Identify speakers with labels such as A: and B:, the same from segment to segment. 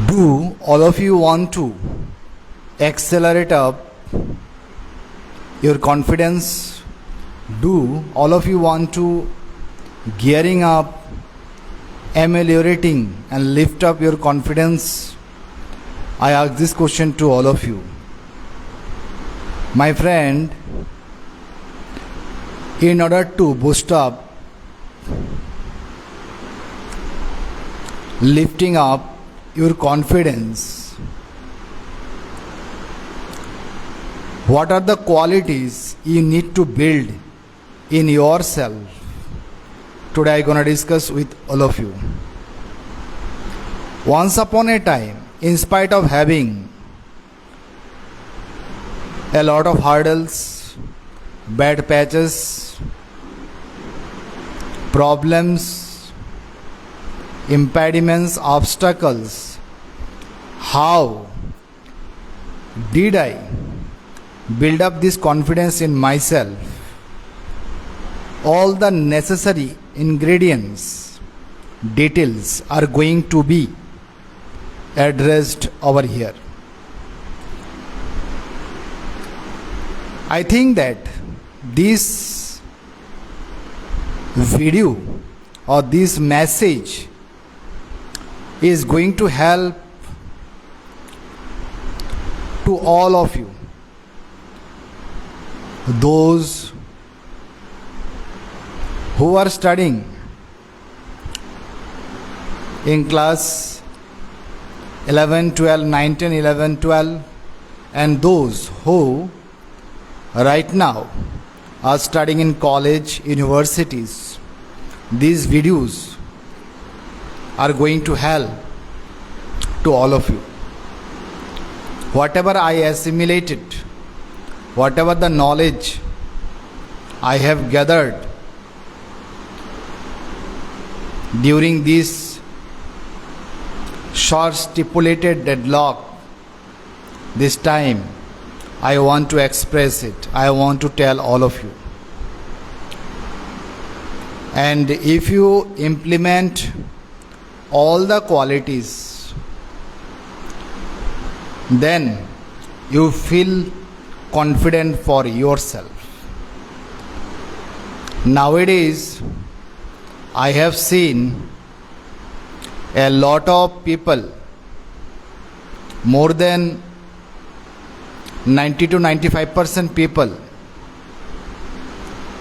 A: Do all of you want to accelerate up your confidence? Do all of you want to gearing up, ameliorating and lift up your confidence? I ask this question to all of you. My friend, in order to boost up, lifting up your confidence, what are the qualities you need to build in yourself? Today I'm gonna discuss with all of you. Once upon a time, in spite of having a lot of hurdles, bad patches, problems, impediments, obstacles, how did I build up this confidence in myself? All the necessary ingredients, details are going to be addressed over here. I think that this video or this message is going to help to all of you, those who are studying in class 11, 12, 9, 10, 11, 12, and those who right now are studying in college, universities. These videos are going to help to all of you. Whatever I assimilated, whatever the knowledge I have gathered during this short stipulated deadlock, this time I want to express it. I want to tell all of you. And if you implement all the qualities, then you feel confident for yourself. Nowadays, I have seen a lot of people, more than 90 to 95% people,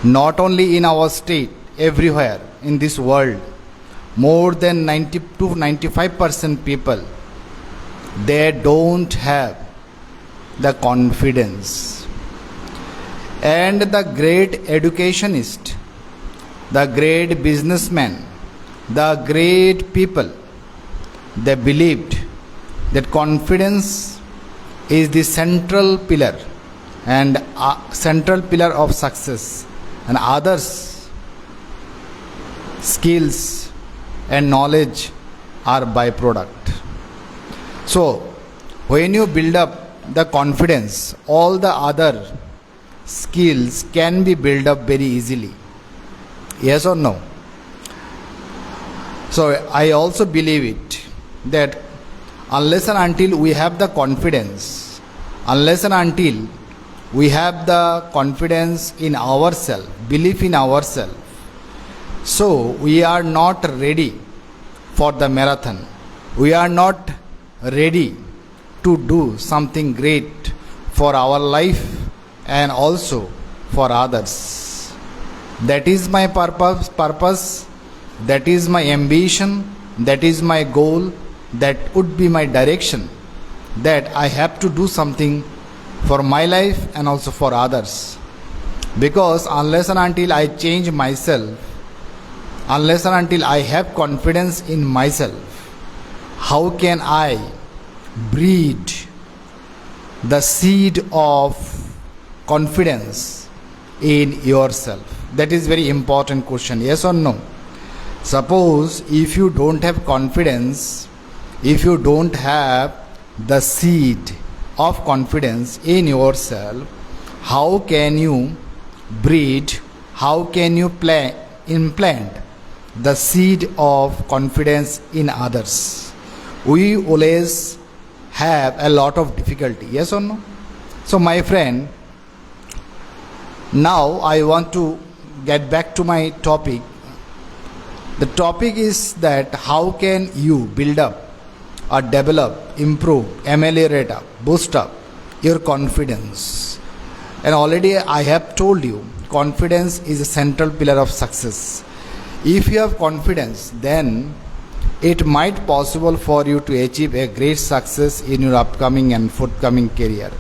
A: not only in our state, everywhere in this world, more than 90 to 95% people, they don't have the confidence. And the great educationist, the great businessman, the great people, they believed that confidence is the central pillar and central pillar of success, and others skills and knowledge are byproduct. So when you build up the confidence, all the other skills can be built up very easily. Yes or no? So I also believe it that unless and until we have the confidence, unless and until we have the confidence in ourselves, belief in ourselves, so we are not ready for the marathon. We are not ready to do something great for our life and also for others. That is my purpose, that is my ambition, that is my goal, that would be my direction, that I have to do something for my life and also for others. Because unless and until I change myself, unless and until I have confidence in myself, how can I breed the seed of confidence in yourself? That is very important question. Yes or no? Suppose if you don't have confidence, if you don't have the seed of confidence in yourself, how can you breed, how can you implant the seed of confidence in others, we always have a lot of difficulty. Yes or no? So, my friend, now I want to get back to my topic. The topic is that how can you build up or develop, improve, ameliorate up, boost up your confidence. And already I have told you, confidence is a central pillar of success. If you have confidence, then it might possible for you to achieve a great success in your upcoming and forthcoming career.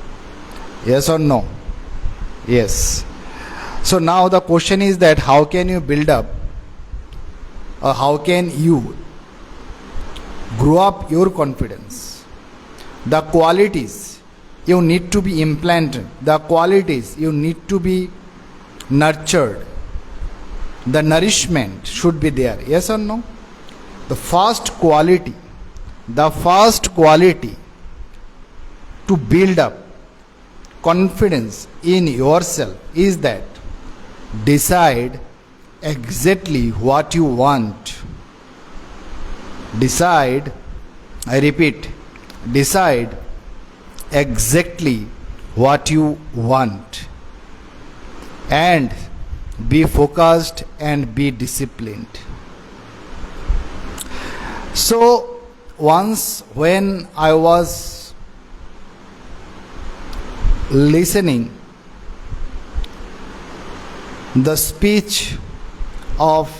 A: Yes or no? Yes. So now the question is that how can you build up or how can you grow up your confidence? The qualities you need to be implanted, the qualities you need to be nurtured, the nourishment should be there. Yes or no? The first quality to build up confidence in yourself is that decide exactly what you want. Decide, I repeat, decide exactly what you want and be focused and be disciplined. So once when I was listening the speech of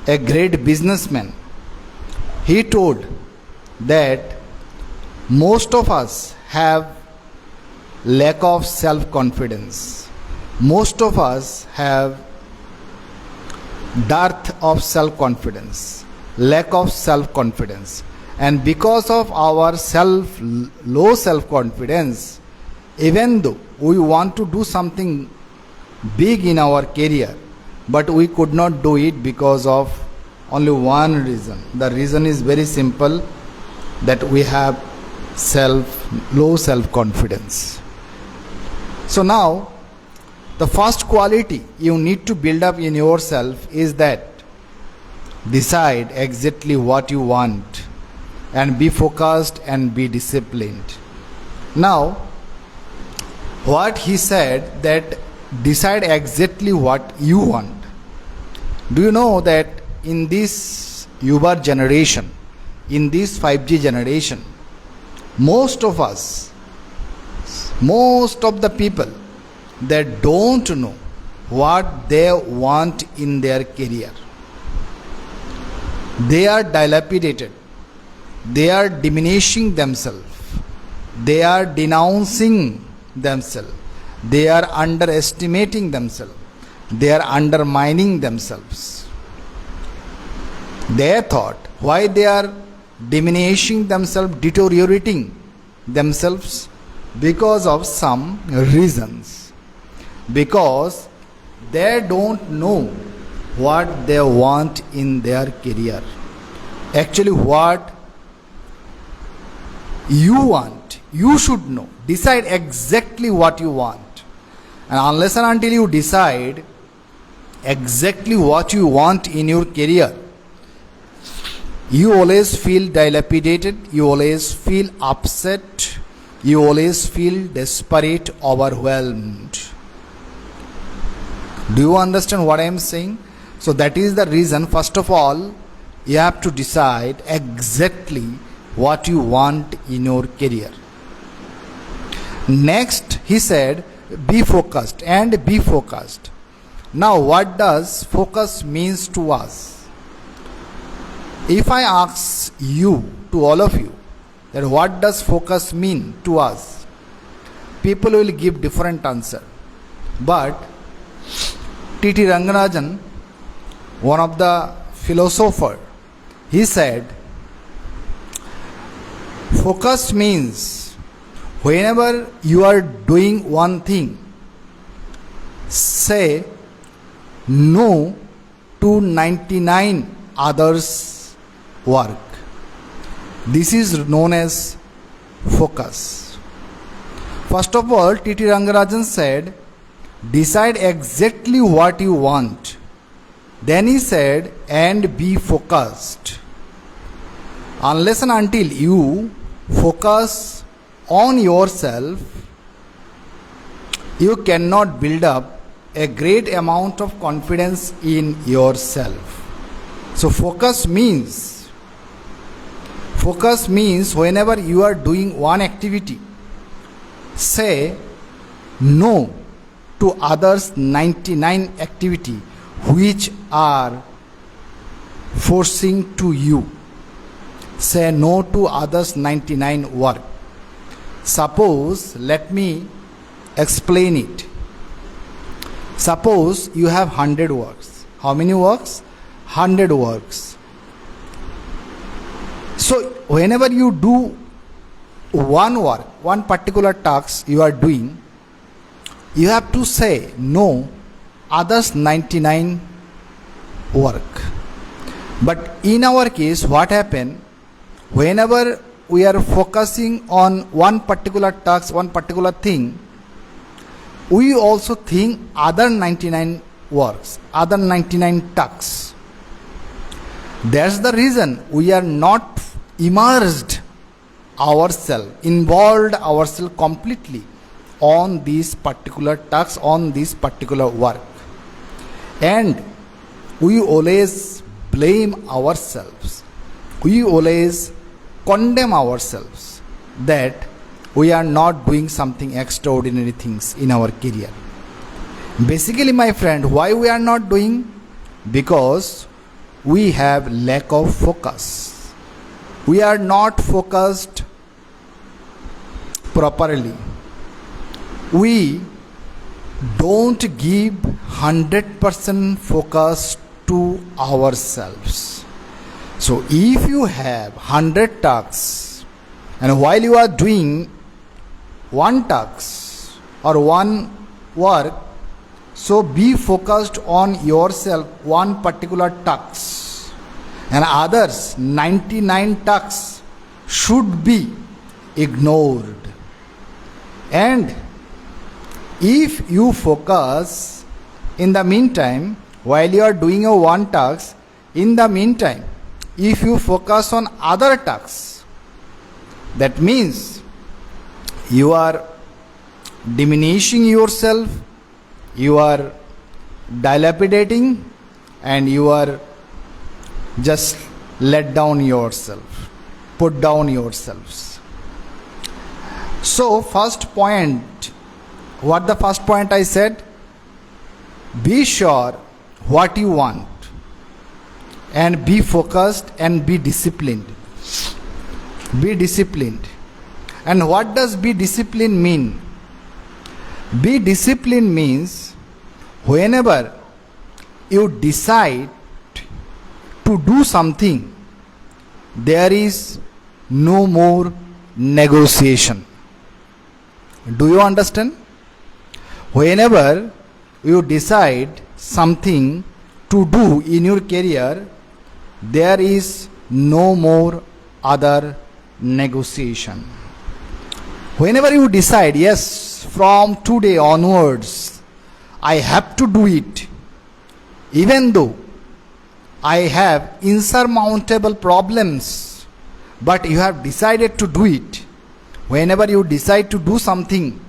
A: a great businessman, he told that most of us have lack of self-confidence. Most of us have dearth of self-confidence, lack of self-confidence. And because of our low self-confidence, even though we want to do something big in our career, but we could not do it because of only one reason. The reason is very simple, that we have low self-confidence. So now, the first quality you need to build up in yourself is that decide exactly what you want and be focused and be disciplined. Now, what he said, that decide exactly what you want. Do you know that in this Uber generation, in this 5G generation, most of us, most of the people, they don't know what they want in their career. They are dilapidated. They are diminishing themselves. They are denouncing themselves. They are underestimating themselves. They are undermining themselves. They thought why they are diminishing themselves, deteriorating themselves, because of some reasons. Because they don't know what they want in their career. Actually, what you want, you should know. Decide exactly what you want. And unless and until you decide exactly what you want in your career, you always feel dilapidated, you always feel upset, you always feel desperate, overwhelmed. Do you understand what I am saying? So that is the reason, first of all, you have to decide exactly what you want in your career. Next, he said, be focused and be focused. Now, what does focus means to us? If I ask you, to all of you, that what does focus mean to us, people will give different answer. But T.T. Rangarajan, one of the philosopher, he said, focus means whenever you are doing one thing, say no to 99 others' work. This is known as focus. First of all, T.T. Rangarajan said, decide exactly what you want Then he said, and be focused. Unless and until you focus on yourself, you cannot build up a great amount of confidence in yourself. So focus means whenever you are doing one activity, say no to others 99 activity which are forcing to you. Say no to others 99 work. Suppose, let me explain it. Suppose you have 100 works. How many works? 100 works. So whenever you do one work, one particular task you are doing, you have to say no others 99 work. But in our case, what happened? Whenever we are focusing on one particular task, one particular thing, we also think other 99 works, other 99 tasks. That's the reason we are not immersed ourselves, involved ourselves completely on these particular tasks, on this particular work. And we always blame ourselves. We always condemn ourselves that we are not doing something extraordinary things in our career. Basically, my friend, why we are not doing? Because we have lack of focus. We are not focused properly. We don't give 100% focus to ourselves. So if you have 100 tasks and while you are doing one task or one work, so be focused on yourself, one particular task, and others 99 tasks should be ignored. And if you focus in the meantime, while you are doing a one task, in the meantime, if you focus on other tasks, that means you are diminishing yourself, you are dilapidating, and you are just let down yourself, put down yourselves. So first point, what the first point I said? Be sure what you want and be focused and be disciplined. Be disciplined. And what does be disciplined mean? Be disciplined means whenever you decide to do something, there is no more negotiation. Do you understand? Whenever you decide something to do in your career, there is no more other negotiation. Whenever you decide, yes, from today onwards, I have to do it, even though I have insurmountable problems, but you have decided to do it. Whenever you decide to do something,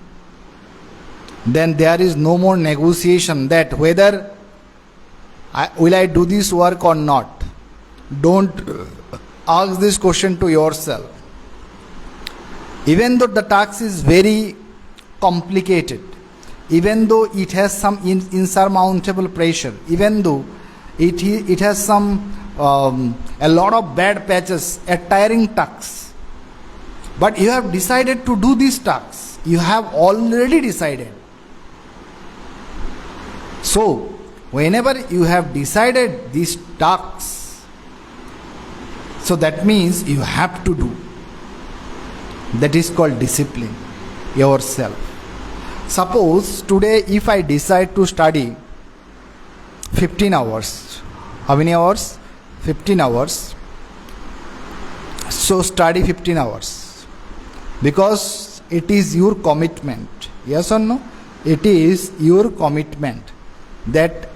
A: then there is no more negotiation that whether will I do this work or not. Don't ask this question to yourself. Even though the task is very complicated, even though it has some insurmountable pressure, even though it has some a lot of bad patches, a tiring task, but you have decided to do these tasks. You have already decided. So, whenever you have decided these tasks, so that means you have to do. That is called discipline yourself. Suppose today if I decide to study 15 hours. How many hours? 15 hours. So study 15 hours. Because it is your commitment. Yes or no? It is your commitment that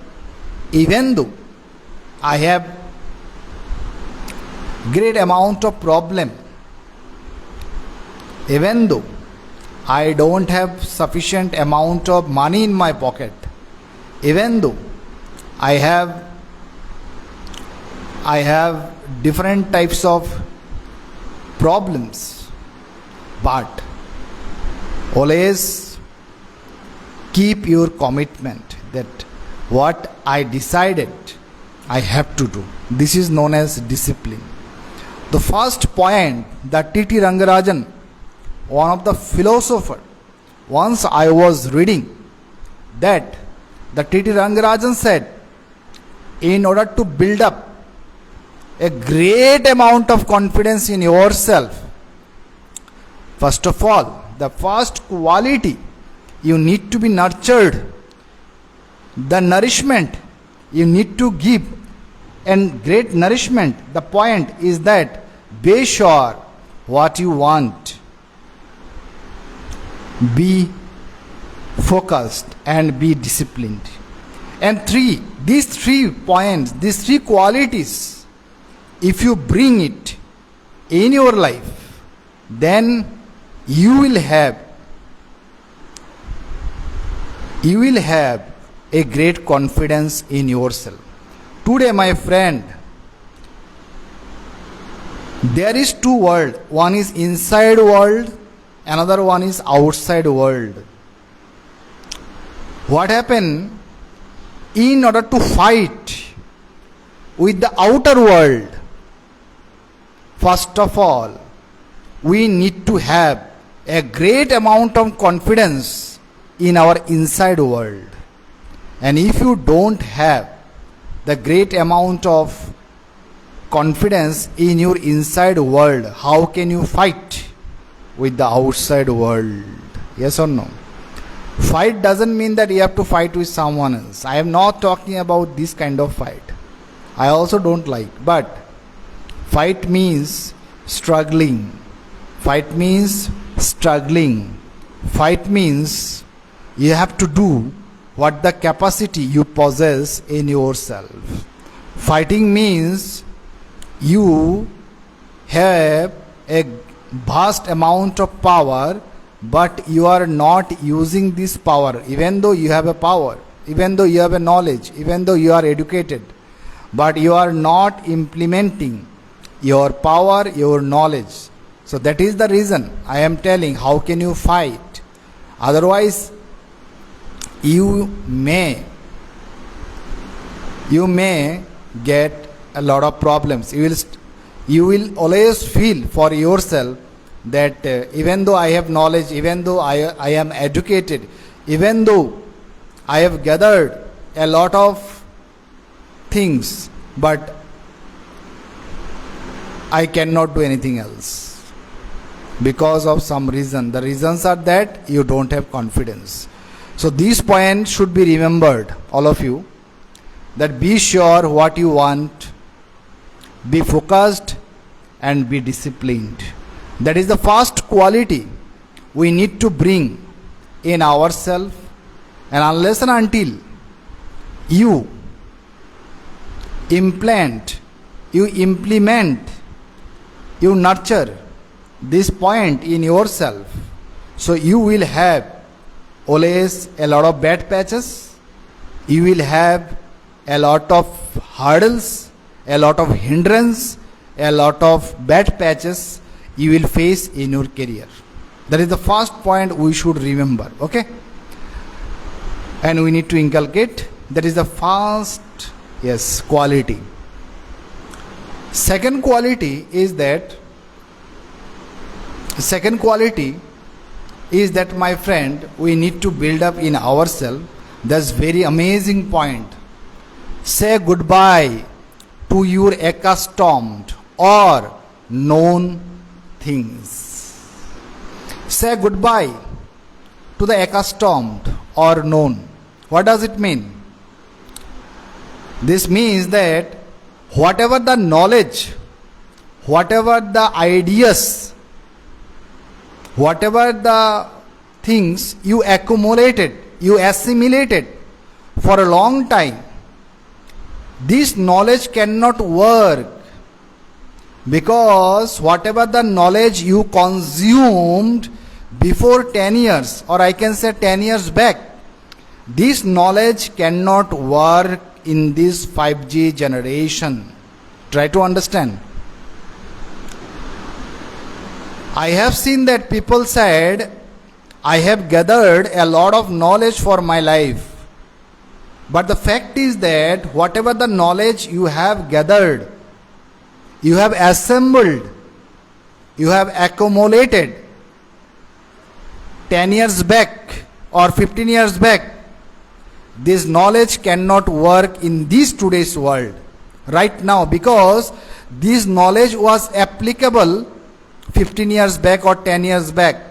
A: even though I have great amount of problem, even though I don't have sufficient amount of money in my pocket, even though I have different types of problems, but always keep your commitment that what I decided I have to do. This is known as discipline. The first point that T.T. Rangarajan, one of the philosopher, once I was reading that the T.T. Rangarajan said, in order to build up a great amount of confidence in yourself, first of all, the first quality you need to be nurtured, the nourishment you need to give, and great nourishment. The point is that be sure what you want, be focused and be disciplined. And these three points, these three qualities, if you bring it in your life, then you will have a great confidence in yourself. Today, my friend, there is two world. One is inside world, another one is outside world. What happened? In order to fight with the outer world, first of all, we need to have a great amount of confidence in our inside world. And if you don't have the great amount of confidence in your inside world, how can you fight with the outside world? Yes or no? Fight doesn't mean that you have to fight with someone else. I am not talking about this kind of fight. I also don't like. But fight means struggling. Fight means struggling. Fight means you have to do what the capacity you possess in yourself. Fighting means you have a vast amount of power, but you are not using this power, even though you have a power, even though you have a knowledge, even though you are educated, but you are not implementing your power, your knowledge. So that is the reason I am telling how can you fight. Otherwise, you may get a lot of problems. You will always feel for yourself that even though I have knowledge, even though I am educated, even though I have gathered a lot of things, but I cannot do anything else because of some reason. The reasons are that you don't have confidence. So these points should be remembered, all of you, that be sure what you want, be focused and be disciplined. That is the first quality we need to bring in ourselves. And unless and until you implement, you nurture this point in yourself, so you will have always a lot of bad patches, you will have a lot of hurdles, a lot of hindrance, a lot of bad patches you will face in your career. That is the first point we should remember, okay? And we need to inculcate. That is the first, quality. Second quality is that, my friend, we need to build up in ourselves. That's very amazing point. Say goodbye to your accustomed or known things. Say goodbye to the accustomed or known. What does it mean? This means that whatever the knowledge, whatever the ideas, whatever the things you accumulated, you assimilated for a long time, This knowledge cannot work because whatever the knowledge you consumed before 10 years, or I can say 10 years back, this knowledge cannot work in this 5G generation. Try to understand. I have seen that people said, I have gathered a lot of knowledge for my life. But the fact is that whatever the knowledge you have gathered, you have assembled, you have accumulated 10 years back or 15 years back, this knowledge cannot work in this today's world right now, because this knowledge was applicable 15 years back or 10 years back,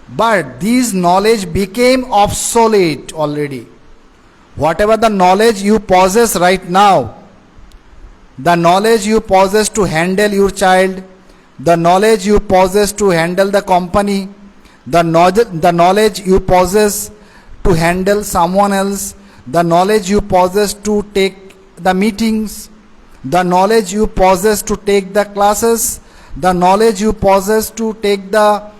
A: but this knowledge became obsolete already. Whatever the knowledge you possess right now, the knowledge you possess to handle your child, the knowledge you possess to handle the company, the knowledge you possess to handle someone else, the knowledge you possess to take the meetings, the knowledge you possess to take the classes, the knowledge you possess to take the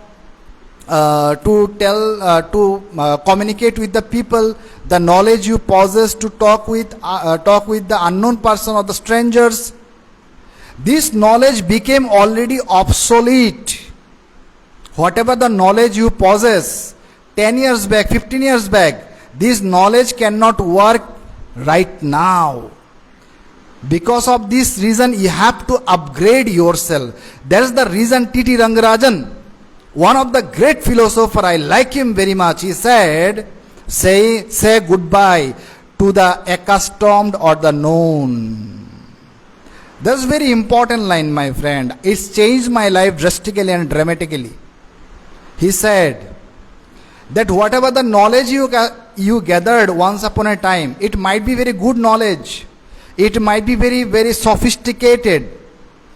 A: communicate with the people, the knowledge you possess to talk with the unknown person or the strangers, this knowledge became already obsolete. Whatever the knowledge you possess 10 years back, 15 years back, this knowledge cannot work right now. Because of this reason, you have to upgrade yourself. That is the reason T.T. Rangarajan, one of the great philosophers, I like him very much, he said, say goodbye to the accustomed or the known. That's a very important line, my friend. It's changed my life drastically and dramatically. He said that whatever the knowledge you gathered once upon a time, it might be very good knowledge. It might be very, very sophisticated.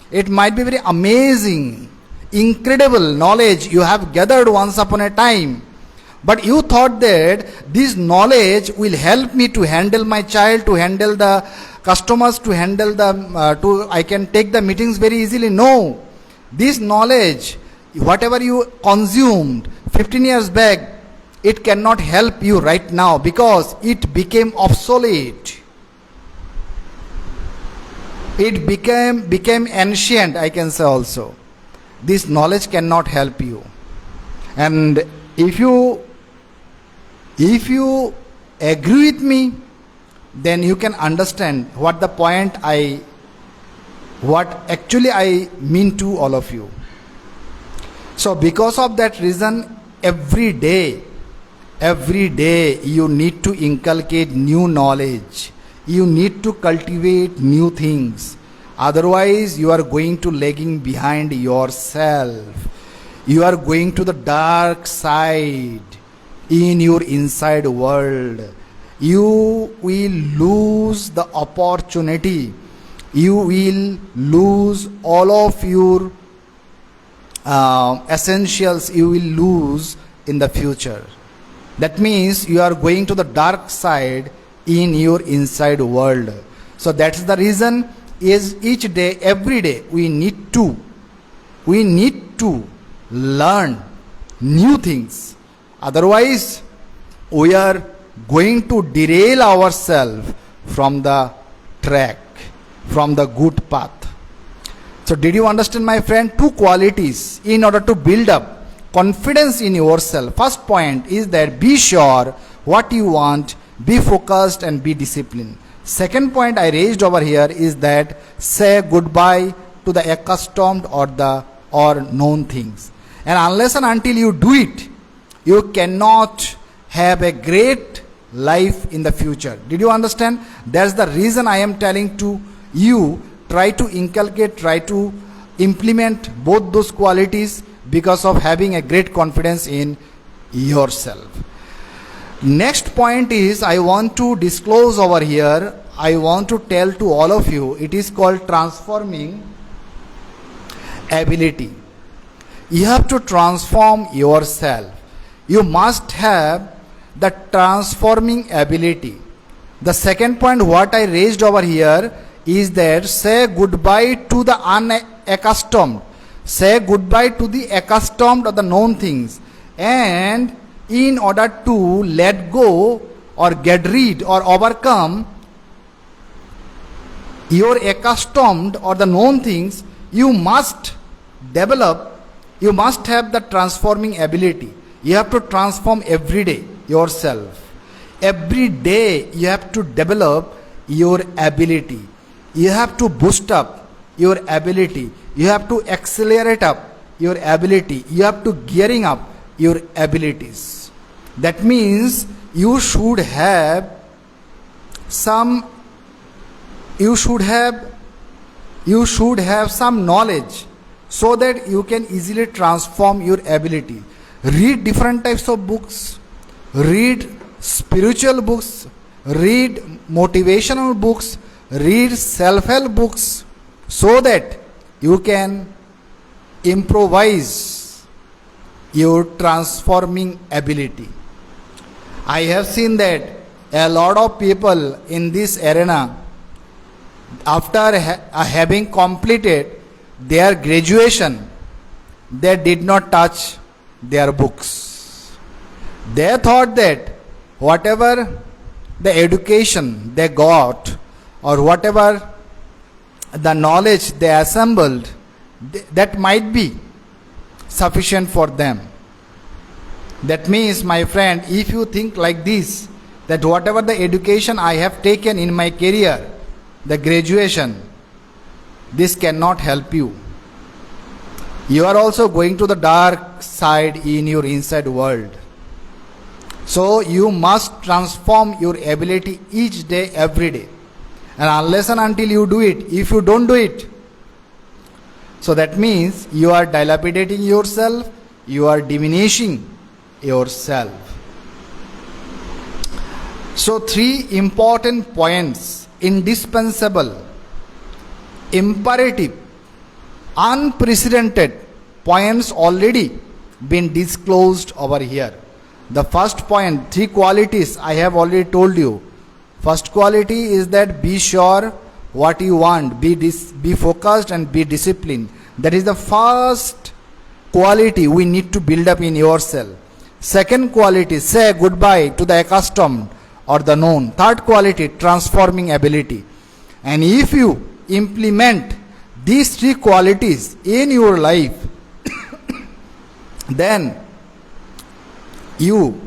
A: It might be very amazing, incredible knowledge you have gathered once upon a time. But you thought that this knowledge will help me to handle my child, to handle the customers, to handle the, I can take the meetings very easily. No. This knowledge, whatever you consumed 15 years back, it cannot help you right now because it became obsolete. It became ancient, I can say also. This knowledge cannot help you. And if you agree with me, then you can understand what actually I mean to all of you. So because of that reason, every day you need to inculcate new knowledge. You need to cultivate new things. Otherwise, you are going to lagging behind yourself. You are going to the dark side in your inside world. You will lose the opportunity. You will lose all of your essentials. You will lose in the future. That means you are going to the dark side in your inside world. So that's the reason is each day, every day, we need to learn new things. Otherwise, we are going to derail ourselves from the track, from the good path. So did you understand, my friend? Two qualities in order to build up confidence in yourself. First point is that be sure what you want, be focused and be disciplined. Second point I raised over here is that say goodbye to the accustomed or known things. And unless and until you do it, you cannot have a great life in the future. Did you understand? That's the reason I am telling to you, try to inculcate, try to implement both those qualities because of having a great confidence in yourself. Next point is I want to disclose over here, I want to tell to all of you, it is called transforming ability. You have to transform yourself. You must have the transforming ability. The second point what I raised over here is that say goodbye to the unaccustomed. Say goodbye to the accustomed or the known things. And in order to let go or get rid or overcome your accustomed or the known things, you must develop, you must have the transforming ability. You have to transform every day yourself. Every day you have to develop your ability. You have to boost up your ability. You have to accelerate up your ability. You have to gearing up your abilities. That means you should have some knowledge so that you can easily transform your ability. Read different types of books, read spiritual books, read motivational books, read self-help books, so that you can improvise your transforming ability. I have seen that a lot of people in this arena, after having completed their graduation, they did not touch their books. They thought that whatever the education they got or whatever the knowledge they assembled, that might be sufficient for them. That means, my friend, if you think like this, that whatever the education I have taken in my career, the graduation, this cannot help you. You are also going to the dark side in your inside world. So you must transform your ability each day, every day. And unless and until you do it, if you don't do it, so that means you are dilapidating yourself, you are diminishing yourself. So 3 important points, indispensable, imperative, unprecedented points already been disclosed over here. The first point, 3 qualities I have already told you. First quality is that be sure what you want, be focused and be disciplined. That is the first quality we need to build up in yourself. Second quality, say goodbye to the accustomed or the known. Third quality, transforming ability. And if you implement these 3 qualities in your life, then you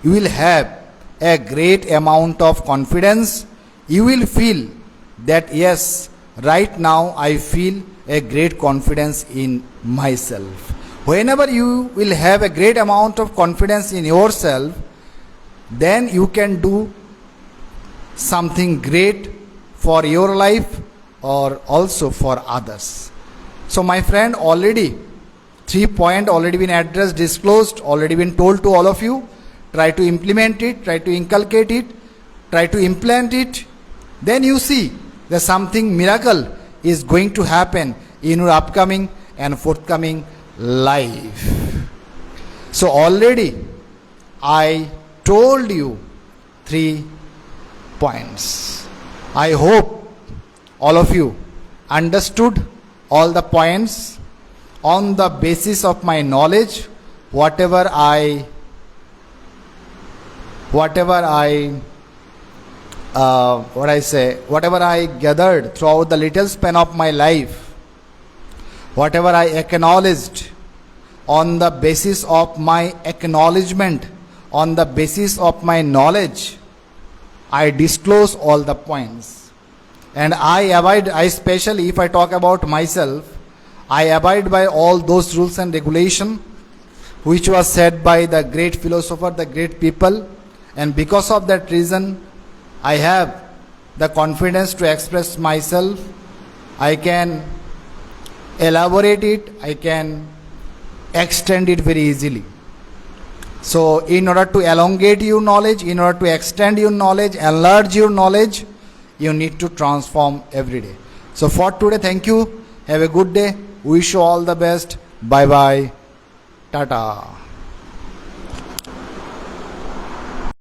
A: will have a great amount of confidence. You will feel that yes, right now I feel a great confidence in myself. Whenever you will have a great amount of confidence in yourself, then you can do something great for your life or also for others. So my friend, already 3 points already been addressed, disclosed, already been told to all of you. Try to implement it, try to inculcate it, try to implant it. Then you see that something miracle is going to happen in your upcoming and forthcoming life. So already I told you 3 points. I hope all of you understood all the points on the basis of my knowledge, whatever I gathered throughout the little span of my life, whatever I acknowledged on the basis of my acknowledgement, on the basis of my knowledge, I disclose all the points. And I especially if I talk about myself, I abide by all those rules and regulations which was said by the great philosopher, the great people. And because of that reason, I have the confidence to express myself. I can elaborate it, I can extend it very easily. So in order to elongate your knowledge, in order to extend your knowledge, enlarge your knowledge, you need to transform every day. So for today, thank you. Have a good day. Wish you all the best. Bye bye. Tata.